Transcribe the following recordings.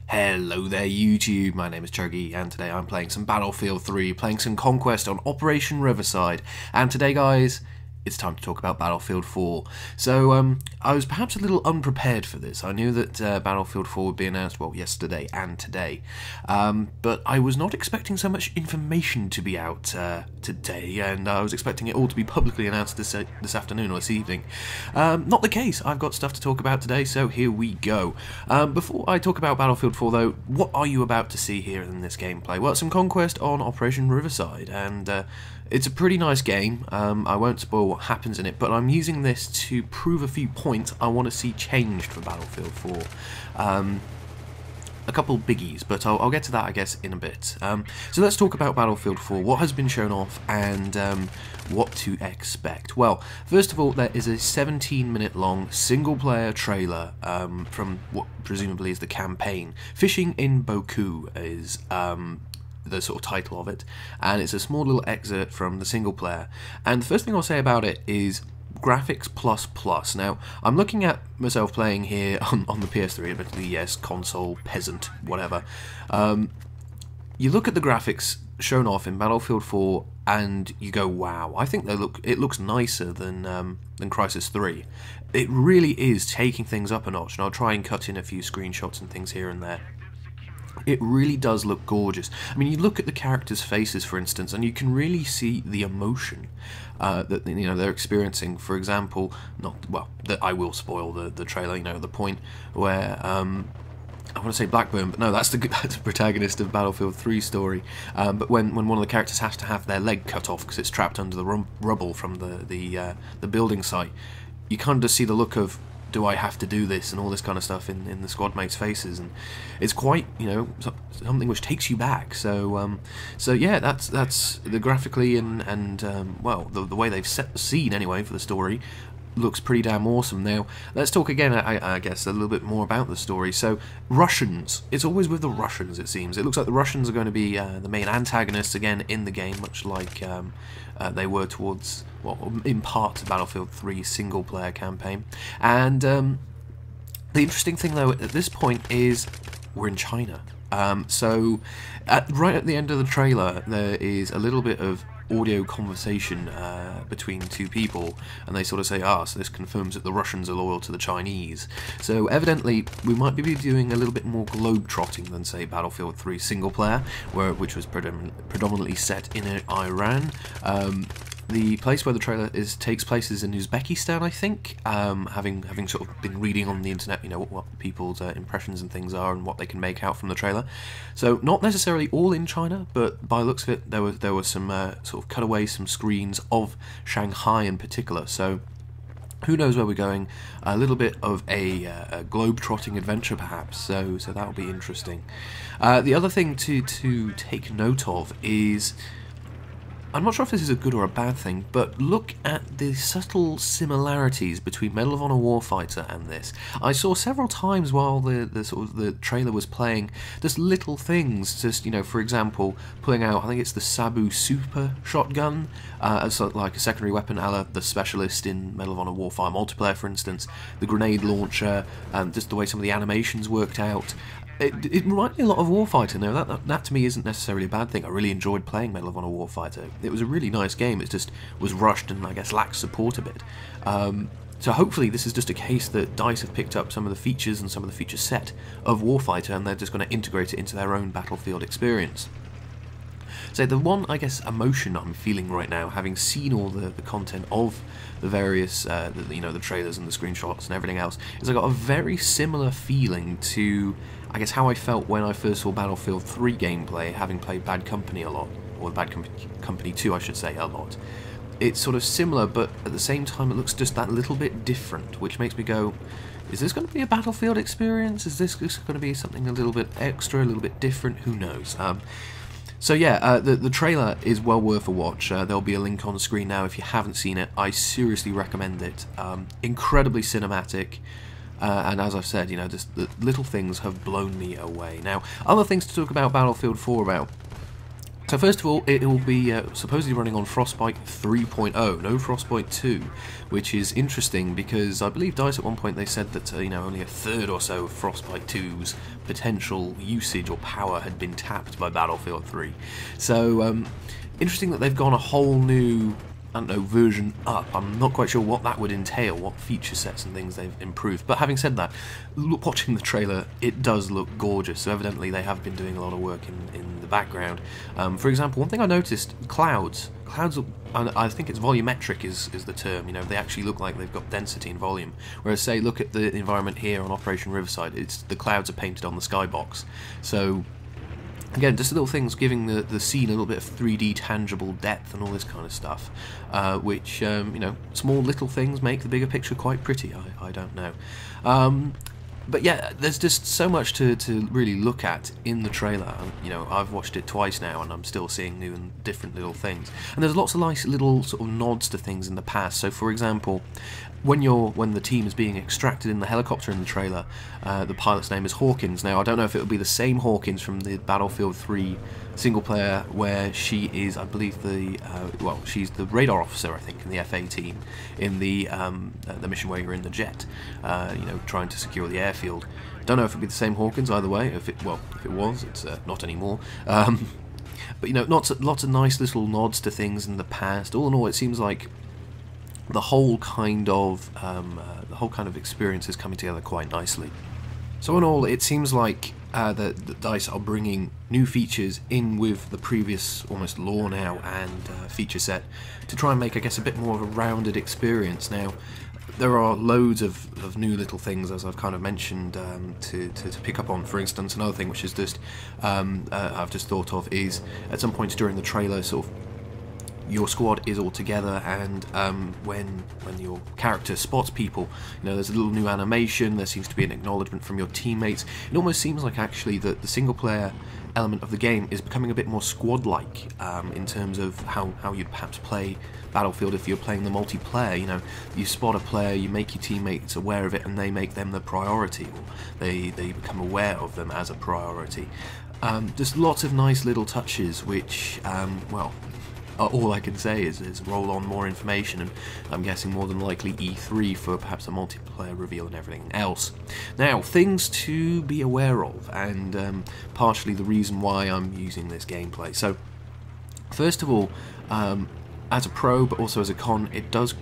Hello there YouTube, my name is Chuggy and today I'm playing some Battlefield 3, playing some Conquest on Operation Riverside, and today guys, it's time to talk about Battlefield 4. So I was perhaps a little unprepared for this. I knew that Battlefield 4 would be announced, well, yesterday and today, but I was not expecting so much information to be out today, and I was expecting it all to be publicly announced this afternoon or this evening. Not the case. I've got stuff to talk about today, so here we go. Before I talk about Battlefield 4 though, what are you about to see here in this gameplay? Well, some Conquest on Operation Riverside, and it's a pretty nice game. I won't spoil what happens in it, but I'm using this to prove a few points I want to see changed for Battlefield 4. A couple biggies, but I'll get to that, I guess, in a bit. So let's talk about Battlefield 4, what has been shown off, and what to expect. Well, first of all, there is a 17-minute long single-player trailer from what presumably is the campaign. Fishing in Boku is the sort of title of it, and it's a small little excerpt from the single player. And the first thing I'll say about it is graphics plus. Now, I'm looking at myself playing here on the PS3, admittedly, yes, console, peasant, whatever. You look at the graphics shown off in Battlefield 4 and you go, wow, I think it looks nicer than Crysis 3. It really is taking things up a notch, and I'll try and cut in a few screenshots and things here and there. It really does look gorgeous. I mean, you look at the characters' faces, for instance, and you can really see the emotion that they're experiencing. For example, I will spoil the trailer. The point where I want to say Blackburn, but no, that's the protagonist of Battlefield 3 story. But when one of the characters has to have their leg cut off because it's trapped under the rubble from the building site, you kind of just see the look of, do I have to do this, and all this kind of stuff in the squad mates' faces, and it's quite something which takes you back. So yeah, that's the graphically and well, the way they've set the scene anyway for the story looks pretty damn awesome. Now let's talk again, I guess, a little bit more about the story. So Russians, it's always with the Russians, it seems. It looks like the Russians are going to be the main antagonists again in the game, much like they were towards, well, in part, Battlefield 3 single player campaign. And the interesting thing though at this point is we're in China. So right at the end of the trailer there is a little bit of audio conversation between two people, and they sort of say, so this confirms that the Russians are loyal to the Chinese. So evidently we might be doing a little bit more globe-trotting than, say, Battlefield 3 single player, which was predominantly set in Iran. The place where the trailer takes place is in Uzbekistan, I think, having sort of been reading on the internet, what people's impressions and things are and what they can make out from the trailer. So not necessarily all in China, but by the looks of it, there were some sort of cutaways, some screens of Shanghai in particular. So who knows where we're going? A little bit of a globe-trotting adventure, perhaps. So that'll be interesting. The other thing to take note of is, I'm not sure if this is a good or a bad thing, but look at the subtle similarities between Medal of Honor Warfighter and this. I saw several times while the trailer was playing, just little things, just, for example, pulling out, I think it's the Sabu Super shotgun, as like a secondary weapon, a la the Specialist in Medal of Honor Warfire multiplayer, for instance, the grenade launcher, just the way some of the animations worked out. It reminded me a lot of Warfighter. Now, that to me isn't necessarily a bad thing. I really enjoyed playing Medal of Honor Warfighter. It was a really nice game. It just was rushed and, I guess, lacked support a bit. So hopefully this is just a case that DICE have picked up some of the features and some of the feature set of Warfighter, and they're just going to integrate it into their own Battlefield experience. So the one, I guess, emotion I'm feeling right now, having seen all the content of the various, the trailers and the screenshots and everything else, is I got a very similar feeling to, I guess, how I felt when I first saw Battlefield 3 gameplay, having played Bad Company a lot, or Bad Company 2, I should say, a lot. It's sort of similar, but at the same time it looks just that little bit different, which makes me go, is this going to be a Battlefield experience? Is this going to be something a little bit extra, a little bit different? Who knows? So yeah, the trailer is well worth a watch. There'll be a link on the screen now if you haven't seen it. I seriously recommend it. Incredibly cinematic, and as I've said, just the little things have blown me away. Now, other things to talk about Battlefield 4 about. So first of all, it will be supposedly running on Frostbite 3.0, no Frostbite 2, which is interesting because I believe DICE at one point they said that only a third or so of Frostbite 2's potential usage or power had been tapped by Battlefield 3. So interesting that they've gone a whole new, I don't know, version up. I'm not quite sure what that would entail, what feature sets and things they've improved. But having said that, watching the trailer, it does look gorgeous. So evidently they have been doing a lot of work in the background. For example, one thing I noticed, clouds. Clouds, I think it's volumetric is the term. They actually look like they've got density and volume. Whereas, say, look at the environment here on Operation Riverside. The clouds are painted on the skybox. So again, just little things giving the scene a little bit of 3D tangible depth and all this kind of stuff, which, small little things make the bigger picture quite pretty, I don't know. But yeah, there's just so much to really look at in the trailer. I've watched it twice now and I'm still seeing new and different little things. And there's lots of nice little sort of nods to things in the past. So for example, when the team is being extracted in the helicopter in the trailer, the pilot's name is Hawkins. Now I don't know if it would be the same Hawkins from the Battlefield 3 single player where she is, I believe, she's the radar officer, I think, in the FA team in the mission where you're in the jet, trying to secure the airfield. Don't know if it'd be the same Hawkins either way. If it was, it's not anymore. But lots of nice little nods to things in the past. All in all, it seems like the whole kind of experience is coming together quite nicely. So in all, it seems like that DICE are bringing new features in with the previous almost lore now and feature set to try and make, I guess, a bit more of a rounded experience. Now, there are loads of new little things, as I've kind of mentioned, to pick up on. For instance, another thing which is just I've just thought of is at some points during the trailer, sort of, your squad is all together, and when your character spots people, there's a little new animation. There seems to be an acknowledgement from your teammates. It almost seems like actually that the single player element of the game is becoming a bit more squad-like in terms of how you'd perhaps play Battlefield if you're playing the multiplayer. You spot a player, you make your teammates aware of it, and they make them the priority, or they become aware of them as a priority. Just lots of nice little touches which, all I can say is roll on more information, and I'm guessing more than likely E3 for perhaps a multiplayer reveal and everything else. Now, things to be aware of, and partially the reason why I'm using this gameplay. So, first of all, as a pro, but also as a con, it does,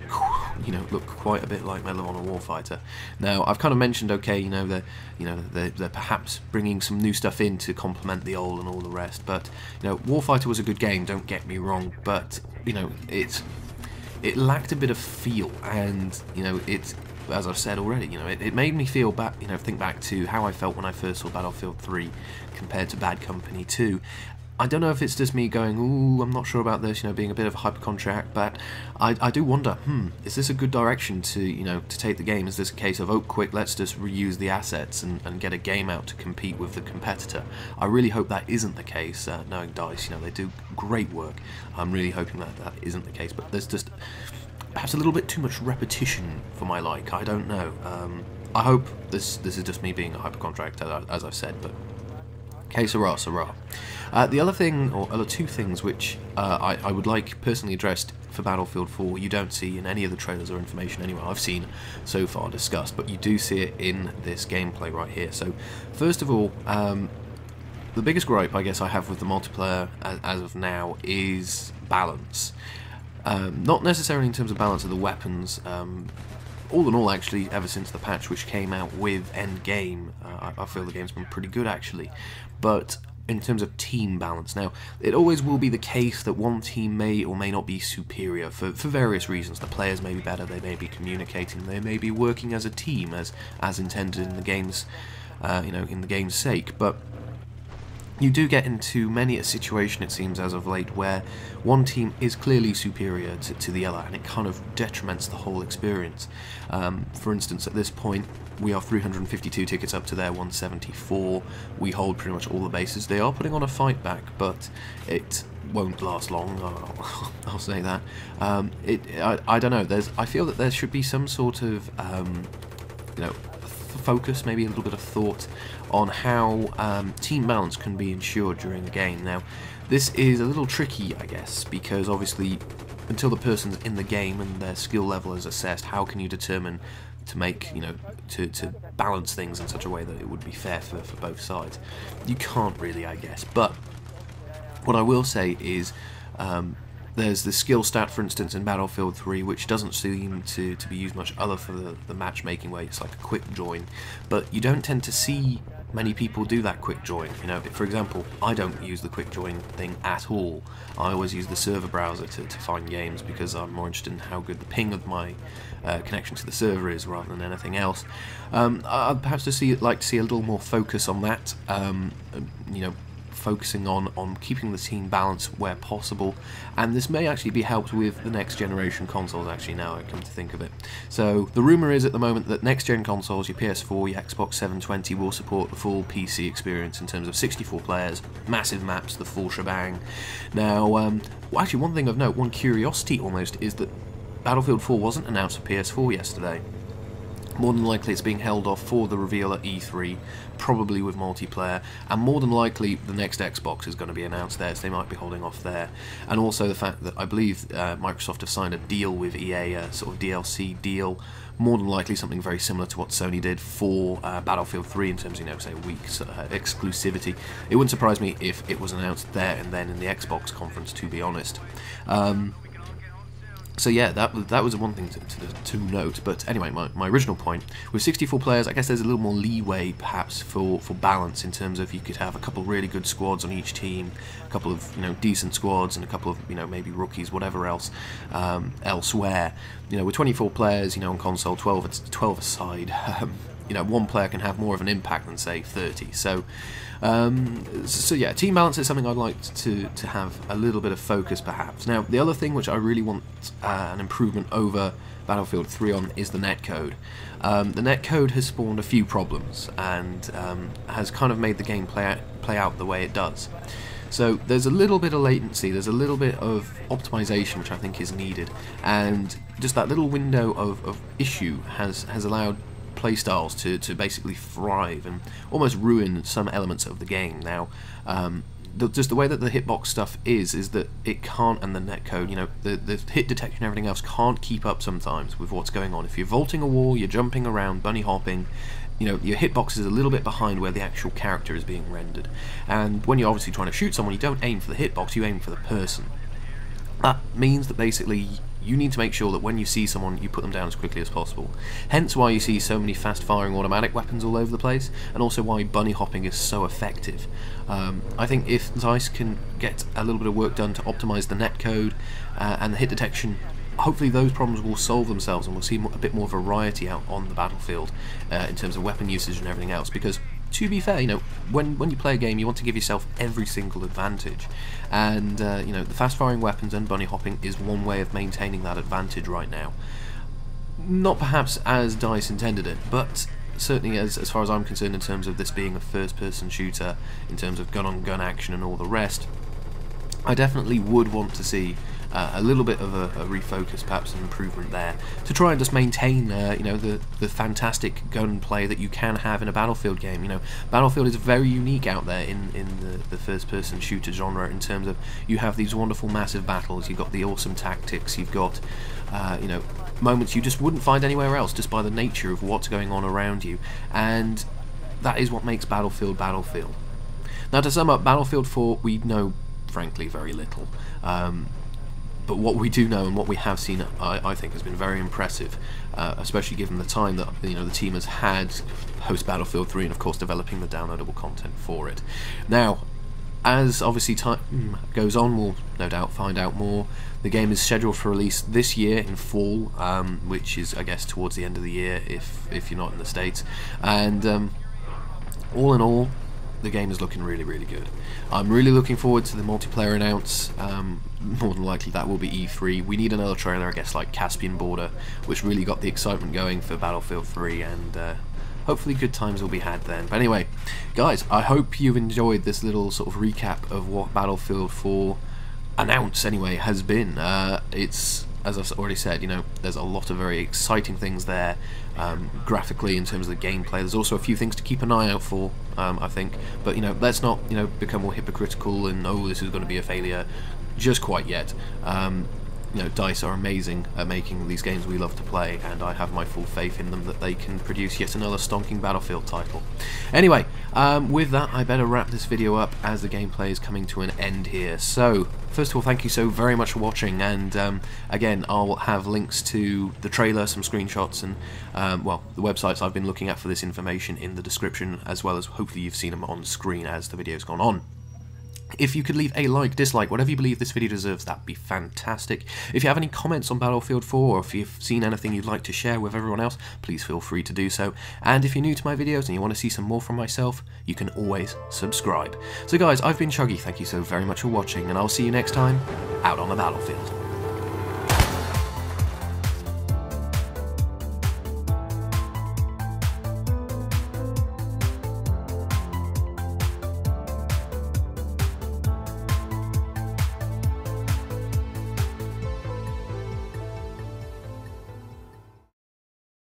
look quite a bit like Medal of Honor Warfighter. Now, I've kind of mentioned, okay, they're perhaps bringing some new stuff in to complement the old and all the rest. But Warfighter was a good game, don't get me wrong, but it lacked a bit of feel, and it's, as I've said already, it made me feel back, think back to how I felt when I first saw Battlefield 3 compared to Bad Company 2. I don't know if it's just me going, ooh, I'm not sure about this, being a bit of a hypochondriac, but I do wonder, is this a good direction to take the game? Is this a case of, oh, quick, let's just reuse the assets and get a game out to compete with the competitor? I really hope that isn't the case, knowing DICE, they do great work. I'm really hoping that isn't the case, but there's just perhaps a little bit too much repetition for my like, I don't know. I hope this is just me being a hypochondriac, as I've said, but okay, sarah. The other thing, or other two things, which I would like personally addressed for Battlefield 4, you don't see in any of the trailers or information anywhere I've seen so far discussed, but you do see it in this gameplay right here. So, first of all, the biggest gripe I guess I have with the multiplayer as of now is balance. Not necessarily in terms of balance of the weapons. All in all, actually, ever since the patch which came out with Endgame, I feel the game's been pretty good, actually. But in terms of team balance, now, it always will be the case that one team may or may not be superior for various reasons. The players may be better, they may be communicating, they may be working as a team as intended in the game's, in the game's sake. But you do get into many a situation, it seems, as of late, where one team is clearly superior to the other, and it kind of detriments the whole experience. For instance, at this point, we are 352 tickets up to their 174. We hold pretty much all the bases. They are putting on a fight back, but it won't last long, I'll say that. I don't know, I feel that there should be some sort of, of focus, maybe a little bit of thought on how team balance can be ensured during the game. Now, this is a little tricky, I guess, because obviously until the person's in the game and their skill level is assessed, how can you determine to make, to balance things in such a way that it would be fair for both sides? You can't really, I guess. But what I will say is there's the skill stat, for instance, in Battlefield 3, which doesn't seem to be used much other for the matchmaking, where it's like a quick join. But you don't tend to see many people do that quick join. For example, I don't use the quick join thing at all. I always use the server browser to find games, because I'm more interested in how good the ping of my connection to the server is rather than anything else. I'd perhaps like to see a little more focus on that. Focusing on keeping the team balanced where possible, and this may actually be helped with the next generation consoles, actually, now I come to think of it. So the rumour is at the moment that next gen consoles, your PS4, your Xbox 720, will support the full PC experience in terms of 64 players, massive maps, the full shebang. Now, actually, one thing of note, one curiosity almost, is that Battlefield 4 wasn't announced for PS4 yesterday. More than likely it's being held off for the reveal at E3, probably with multiplayer, and more than likely the next Xbox is going to be announced there, so they might be holding off there. And also the fact that I believe Microsoft have signed a deal with EA, a sort of DLC deal, more than likely something very similar to what Sony did for Battlefield 3 in terms of, say, a week's exclusivity. It wouldn't surprise me if it was announced there and then in the Xbox conference, to be honest. So yeah, that was one thing to note. But anyway, my original point, with 64 players, I guess there's a little more leeway perhaps for balance, in terms of you could have a couple of really good squads on each team, a couple of decent squads, and a couple of maybe rookies, whatever else elsewhere. With 24 players, on console, 12 aside, one player can have more of an impact than, say, 30. So yeah, team balance is something I'd like to have a little bit of focus, perhaps. Now, the other thing which I really want an improvement over Battlefield 3 on is the netcode. The netcode has spawned a few problems and has kind of made the game play out the way it does. So there's a little bit of latency, there's a little bit of optimization which I think is needed, and just that little window of issue has allowed playstyles to basically thrive and almost ruin some elements of the game. Now, just the way that the hitbox stuff is that it can't, and the netcode, the hit detection and everything else can't keep up sometimes with what's going on. If you're vaulting a wall, you're jumping around, bunny hopping, your hitbox is a little bit behind where the actual character is being rendered. And when you're obviously trying to shoot someone, you don't aim for the hitbox, you aim for the person. That means that basically you need to make sure that when you see someone, you put them down as quickly as possible. Hence why you see so many fast-firing automatic weapons all over the place, and also why bunny hopping is so effective. I think if DICE can get a little bit of work done to optimize the netcode and the hit detection, hopefully those problems will solve themselves, and we'll see a bit more variety out on the battlefield in terms of weapon usage and everything else. Because, to be fair, when you play a game, you want to give yourself every single advantage, and the fast-firing weapons and bunny hopping is one way of maintaining that advantage right now. Not perhaps as DICE intended it, but certainly as far as I'm concerned, in terms of this being a first-person shooter, in terms of gun-on-gun action and all the rest, I definitely would want to see a little bit of a refocus, perhaps an improvement there, to try and just maintain the fantastic gunplay that you can have in a Battlefield game. Battlefield is very unique out there in the first-person shooter genre, in terms of you have these wonderful massive battles, you've got the awesome tactics, you've got moments you just wouldn't find anywhere else, just by the nature of what's going on around you, and that is what makes Battlefield Battlefield. Now, to sum up, Battlefield 4, we know frankly very little. But what we do know and what we have seen, I think, has been very impressive, especially given the time that the team has had post Battlefield 3, and of course developing the downloadable content for it. Now, as obviously time goes on, we'll no doubt find out more. The game is scheduled for release this year in fall, which is, I guess, towards the end of the year if you're not in the States. And all in all, the game is looking really, really good. I'm really looking forward to the multiplayer announce. More than likely that will be E3. We need another trailer, I guess, like Caspian Border, which really got the excitement going for Battlefield 3, and hopefully good times will be had then. But anyway, guys, I hope you've enjoyed this little sort of recap of what Battlefield 4 announce anyway has been. It's as I've already said, there's a lot of very exciting things there, graphically, in terms of the gameplay. There's also a few things to keep an eye out for, I think. But let's not become more hypocritical and this is going to be a failure just quite yet. DICE are amazing at making these games we love to play, and I have my full faith in them that they can produce yet another stonking Battlefield title. Anyway, with that, I better wrap this video up as the gameplay is coming to an end here. So, first of all, thank you so very much for watching, and again, I'll have links to the trailer, some screenshots, and well, the websites I've been looking at for this information in the description, as well as hopefully you've seen them on screen as the video's gone on. If you could leave a like, dislike, whatever you believe this video deserves, that'd be fantastic. If you have any comments on Battlefield 4, or if you've seen anything you'd like to share with everyone else, please feel free to do so. And if you're new to my videos and you want to see some more from myself, you can always subscribe. So guys, I've been Chuggy, thank you so very much for watching, and I'll see you next time, out on the battlefield.